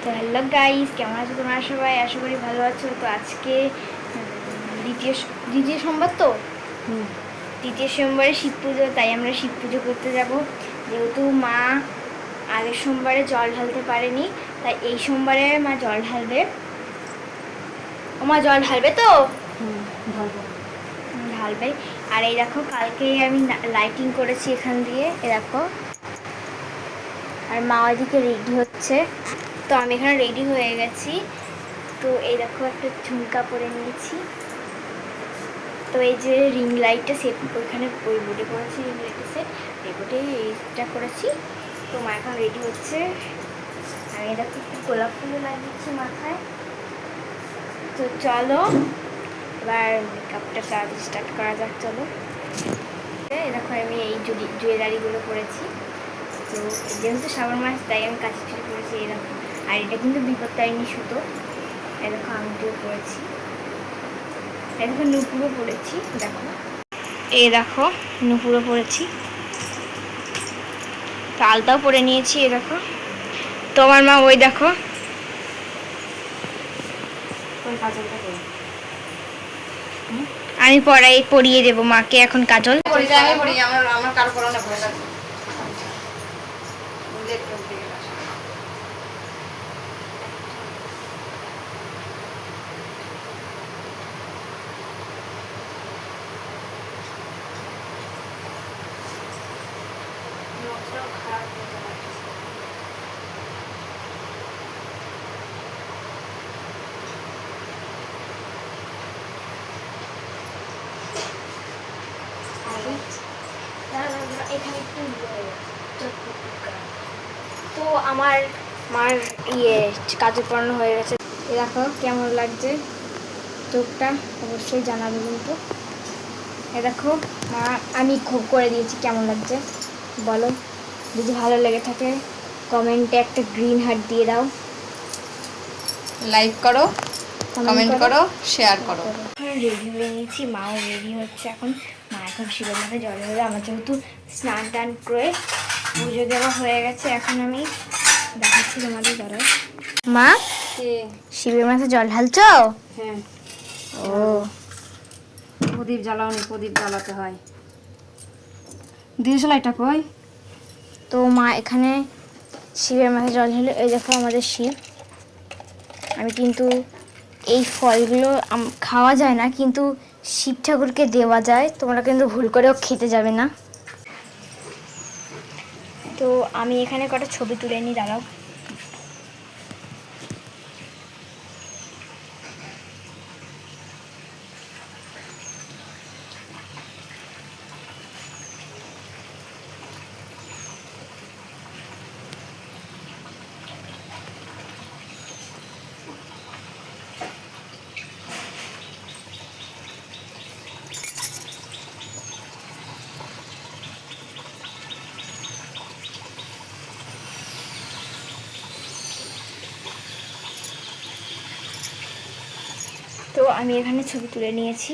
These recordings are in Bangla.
তো হ্যালো গাইস, কেমন আছো তোমরা সবাই? আশা করি ভালো আছো। তো আজকে দ্বিতীয় সোমবার, তো দ্বিতীয় সোমবারে শিব পুজো, তাই আমরা শিব পুজো করতে যাব। যেহেতু মা আগের সোমবারে জল ঢালতে পারেনি, তাই এই সোমবারে মা জল ঢালবে। ও মা জল ঢালবে তো? ঢালবে। আর এই দেখো, কালকে আমি লাইটিং করেছি এখান দিয়ে, এ দেখো। আর মা ওইদিকে রেডি হচ্ছে, তো আমি এখানে রেডি হয়ে গেছি। তো এই দেখো, একটা ঝুমকা পরে নিয়েছি। তো এই যে রিং লাইটটা সেট ওইখানে ওই বোর্ডে করেছি, রিং লাইটটা সেট এই বোর্ডে এইটা করেছি। তো মা এখন রেডি হচ্ছে। আমি দেখো একটু গোলাপ ফুলও লাগিয়েছি মাথায়। তো চলো এবার মেকআপটা কাজ স্টার্ট করা যাক, চলো। এই দেখো, আমি এই জুয়েলারিগুলো পরেছি। তো যেহেতু শ্রাবণ মাস, তাই আমি কাছে চুরি করেছি, এই দেখো। আর এটা কিন্তু বিপত্তারিণী সুতো। এই দেখো, আংটিও পরেছি। এই দেখো, নুপুরও পরেছি, দেখো। এই দেখো, নুপুরও পরেছি। তো আলতাও পরে নিয়েছি, এই দেখো। তোমার মা ওই দেখো, আমি পরিয়ে দেবো মাকে এখন কাজল। আমার কারো পড়ানো ভয় লাগে। এখানে একটু তো আমার মার কাজে পড়ানো হয়ে গেছে। দেখো কেমন লাগছে চোখটা, অবশ্যই জানাবে কিন্তু। এ দেখো মা, আমি খুব করে দিয়েছি, কেমন লাগছে বলো। যদি ভালো লেগে থাকে কমেন্টে একটা গ্রিন হার্ট দিয়ে দাও, লাইক করো, কমেন্ট করো, শেয়ার করো। রেডি হয়ে নিয়েছি, মাও রেডি হচ্ছে এখন। মা এখন শিবের মাথায় জল ঢালবে। আমার যেহেতু স্নান টান করে পুজো দেওয়া হয়ে গেছে, এখন আমি দেখাচ্ছি তোমাদের। ধরো মা, শিবের মাথায় জল ঢালছো? হ্যাঁ। ও, প্রদীপ জ্বালাওনি, প্রদীপ জ্বালাতে হয়। দিয়েছিলাইটা কই? তো মা এখানে শিবের মাথায় জল ঢালে। এই দেখো আমাদের শিব। আমি কিন্তু এই ফলগুলো খাওয়া যায় না, কিন্তু শিব ঠাকুরকে দেওয়া যায়। তোমরা কিন্তু ভুল করেও খেতে যাবে না। তো আমি এখানে কটা ছবি তুলে নিই, দাঁড়াও। তো আমি এখানে ছবি তুলে নিয়েছি।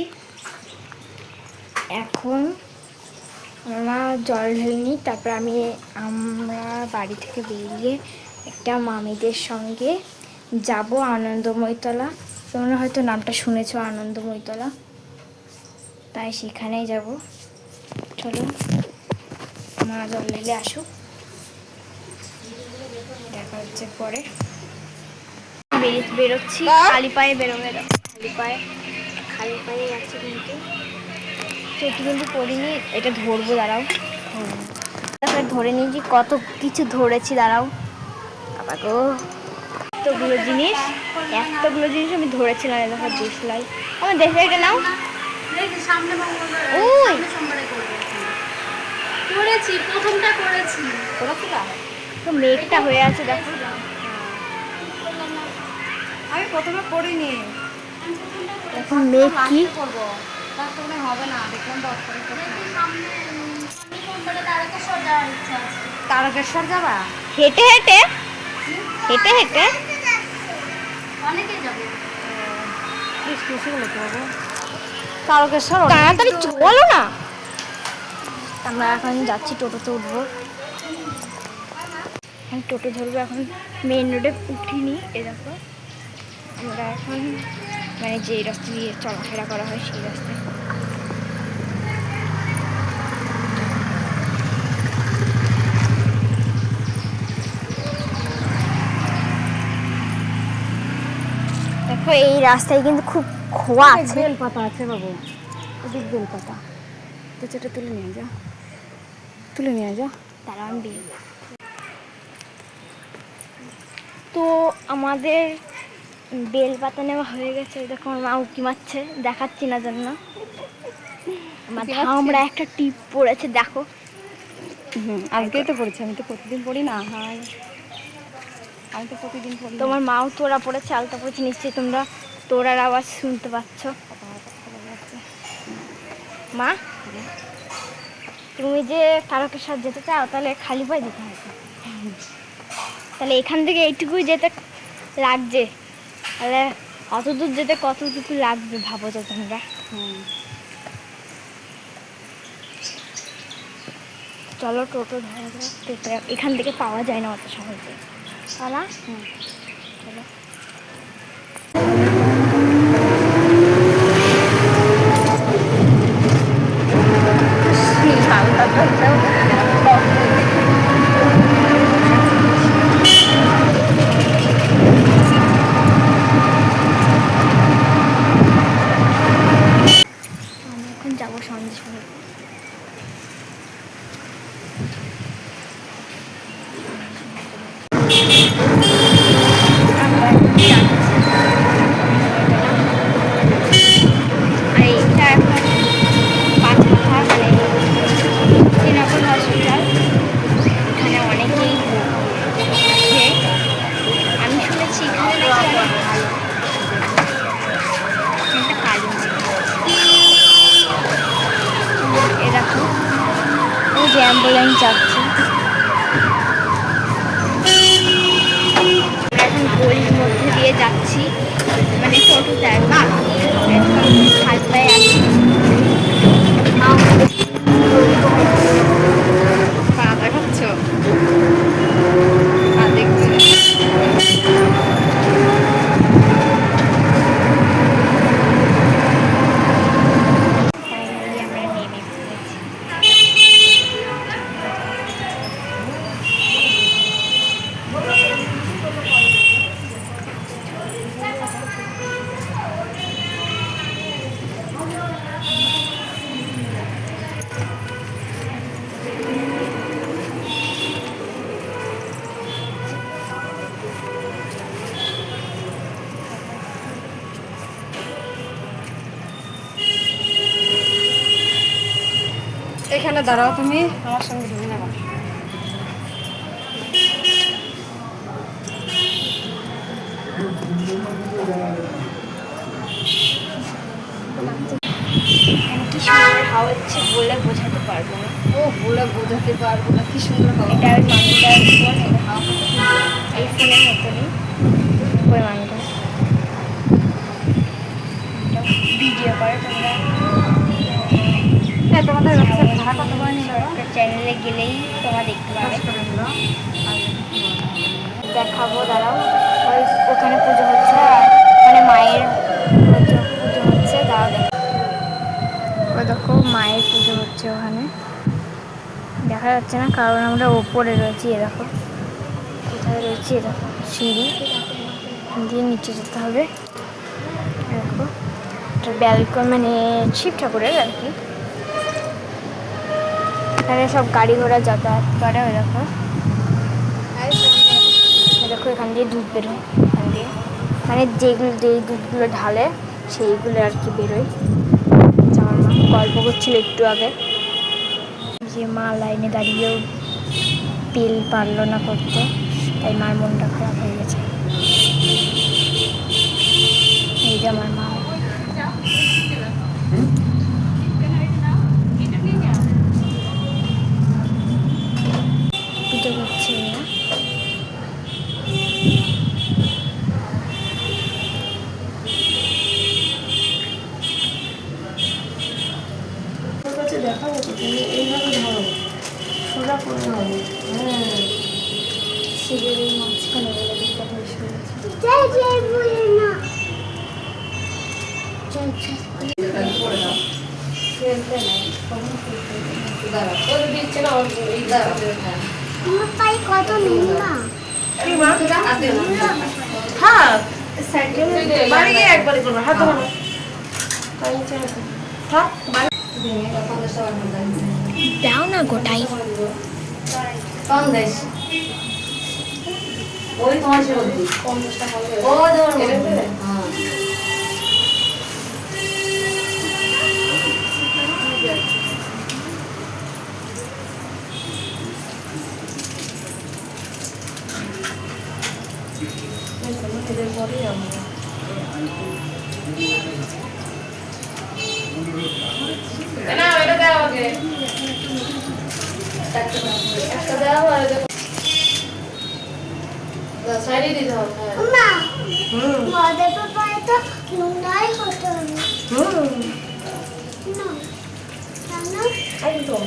এখন আমরা জল ঢেলে, তারপর আমরা বাড়ি থেকে বেরিয়ে একটা মামিদের সঙ্গে যাব আনন্দময়ীতলা। তোমরা হয়তো নামটা শুনেছো, আনন্দময়ীতলা, তাই সেখানেই যাব। চলো মা জল ঢেলে আসুক, দেখা হচ্ছে পরে। বেরোচ্ছি, খালি পায়ে বেরোবে, খালি পায়ে যাচ্ছে কিন্তু। চটি কিন্তু পরিনি, এটা ধরবো, দাঁড়াও। ধরে নিয়েছি, কত কিছু ধরেছি, দাঁড়াও। বাবা গো, এতগুলো জিনিস আমি ধরেছিলাম। দেখো দেশলাই, আমার দেশলাইটা নাও। ওই করেছি, প্রথমটা করেছি। তো মেঘটা হয়ে আছে, দেখো। আমি প্রথমে পড়িনি। এখন মেঘ কি করবো? তার হবে না, দেখলাম 10 তারিখ। তারকেশ্বর যাবা? হেঁটে হেঁটে হেঁটে হেঁটে অনেকে যাবে। তারকেশ্বর তাড়াতাড়ি বলো না। আমরা এখন যাচ্ছি, টোটোতে উঠবো। এখন টোটো ধরবো, এখন মেন রোডে উঠিনি। এরকম আমরা এখন মানে যেই রাস্তা দিয়ে চলাফেরা করা হয় সেই রাস্তায়। দেখো এই রাস্তায় কিন্তু খুব খোয়া আছে। বেল পাতা আছে বাবু, ওদিক বেল পাতা, তো সেটা তুলে নিয়ে যা, তুলে নিয়ে যা। তারা আমি বেল। তো আমাদের বেল পাতা নেওয়া হয়ে গেছে। দেখো আমার মা উঁকি মারছে, দেখাচ্ছি না জন্য। আমরা একটা টিপ পড়েছে দেখো। আজকেই তো পড়েছি, আমি তো প্রতিদিন পড়ি না। হাই, আমি তো প্রতিদিন পড়ি। তোমার মাও তোরা পড়েছে, আলতা পড়েছে, নিশ্চয়ই তোমরা তোরার আওয়াজ শুনতে পাচ্ছ। মা তুমি যে তারকেশ্বর যেতে চাও, তাহলে খালি পায়ে যেতে হবে। তাহলে এখান থেকে এইটুকুই যেতে লাগছে, তাহলে অত দূর যেতে কতটুকু লাগবে ভাবো তো তোমরা। চলো টোটো ধরা যাক। টোটো এখান থেকে পাওয়া যায় না অত সহজে, না? চলো। আমি এখন যাবো সন্দেশখালী। আর এইটা এখন পাঁচমাথা মানে শ্রীনগর হসপিটাল, এখানে অনেকেই আসে। আমি শুনেছি এখানে নাকি অনেক ভালো। একটা কালী এরকম ওই যে অ্যাম্বুলেন্স যাচ্ছে। আমরা এখন গলির মধ্যে দিয়ে যাচ্ছি, মানে টোটোতে একদম হাত পায়ে আছি। পা দেখাচ্ছ, পা দেখবে। ফাইনালি আমরা নেমে পড়েছি। এখানে দাঁড়াও, তুমি আমার সঙ্গে ঢুকে নেবা। এখানে কি সুন্দর হাওয়া হচ্ছে বলে বোঝাতে পারবো না। ও বলে বোঝাতে পারবো না, কি সুন্দর হবে। এটা ওই মামিটার ফোন, এই ফোনের মতনই ওই মামিটা ভিডিও করে। তোমরা হ্যাঁ, তোমাদের ভাড়া কত করে নিল? একটা চ্যানেলে গেলেই তোমরা দেখতে পাবে। দেখাবো, দাঁড়াও। ওই ওখানে পুজো হচ্ছে, মানে মায়ের পুজো হচ্ছে। দাঁড়াও দেখো, ওই দেখো মায়ের পুজো হচ্ছে ওখানে। দেখা যাচ্ছে না কারণ আমরা ওপরে রয়েছি। এ দেখো কোথায় রয়েছি, এ দেখো সিঁড়ি দিয়ে নিচে যেতে হবে। দেখো এটা ব্যালকন, মানে শিব ঠাকুরের আর কি। এখানে সব গাড়ি ঘোড়া যাতায়াত করে। ওই দেখো, দেখো এখান দিয়ে দুধ বেরোয়, এখান দিয়ে মানে যেগুলো যেই দুধগুলো ঢালে সেইগুলো আর কি বেরোয়। আমার মা গল্প করছিল একটু আগে যে মা লাইনে দাঁড়িয়েও বিল পারলো না করতে, তাই মার মনটা খারাপ হয়ে গেছে। এই যে আমার মা, পুজো করছে না। দেখাবো তো, এইভাবে ধরো, সোজা করে হবে। শিবের এই মাঝখানে বলে দুর্গা বেশ হয়েছে। খেলতে নাই কখন কত নিলাম হ্যাঁ বাড়ি গিয়ে একবারই করবো হাত ধরো দাও না গোটাই ওই তোমার ছিল ও মদের ব্যাপারে তো নোংরাই হতে হবে না একদম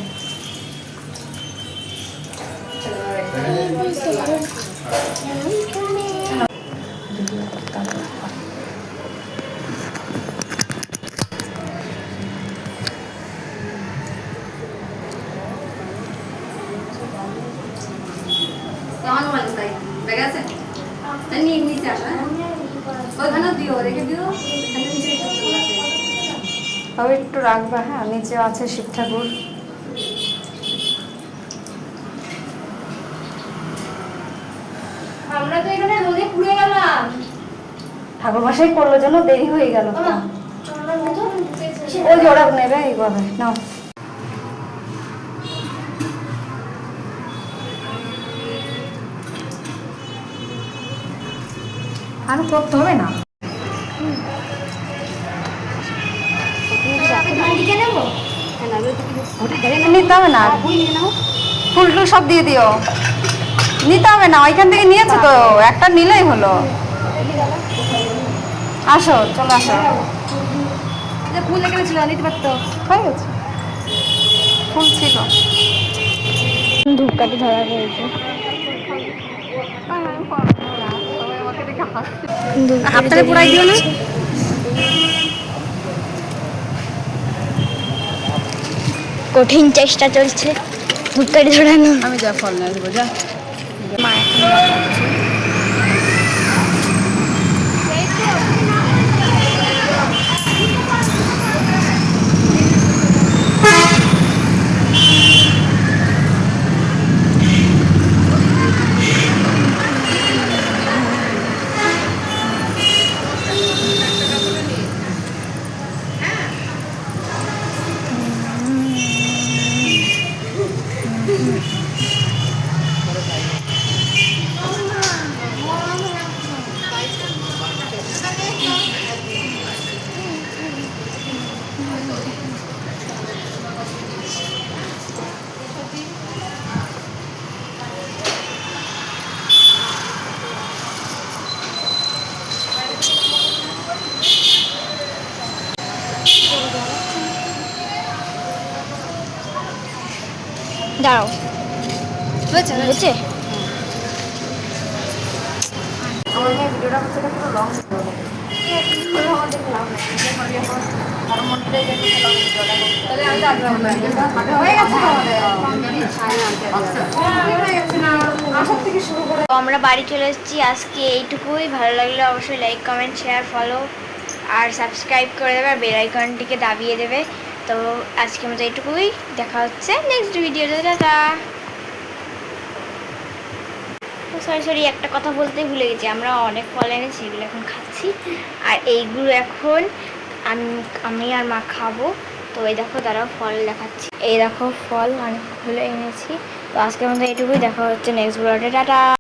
কেমন মানে তাই দেখা আছে নিয়ে নিচে আসা ওখানে দিও রেখে দিও এখানে নিচে তবে একটু রাখবা, হ্যাঁ নিচে আছে শিব ঠাকুর। আমরা তো এখানে রোদে পুড়ে গেলাম ঠাকুর বাসাই করলো জন্য দেরি হয়ে গেল। ওই যে ওরা নেবে এইভাবে নাও। আরো করতে হবে না, নিতে হবে না, ফুল টুল সব দিয়ে দিও, নিতে হবে না, ওইখান থেকে নিয়েছো তো, একটা নিলেই হলো। আসো চলো আসো, ফুল এখানে ছিল নিতে পারতো, হয়ে গেছে, ফুল ছিল। ধূপকাঠি ধরা রয়েছে হাতটাকে পুরাই দিও না। কঠিন চেষ্টা চলছে ধূপকাঠি ধরানো। আমি যা ফল নিয়ে আসবো যা। মা এখন দাঁড়াও হয়েছে বুঝছে আমার মেয়ে ভিডিওটা হচ্ছে পুরো লং তো আমরা বাড়ি চলে এসেছি আজকে এইটুকুই। ভালো লাগলে অবশ্যই লাইক কমেন্ট শেয়ার ফলো আর সাবস্ক্রাইব করে দেবে আর বেল আইকনটিকে দাবিয়ে দেবে। তো আজকের মতো এইটুকুই, দেখা হচ্ছে নেক্সট ভিডিওতে। টাটা। সরি একটা কথা বলতে ভুলে গেছি, আমরা অনেক ফল এনেছি, এগুলো এখন খাচ্ছি আর এইগুলো এখন আমি আর মা খাবো। তো এই দেখো তারাও ফল দেখাচ্ছি, এই দেখো ফল অনেকগুলো এনেছি। তো আজকের মতো এইটুকুই, দেখা হচ্ছে নেক্সট ভিডিওতে। টাটা।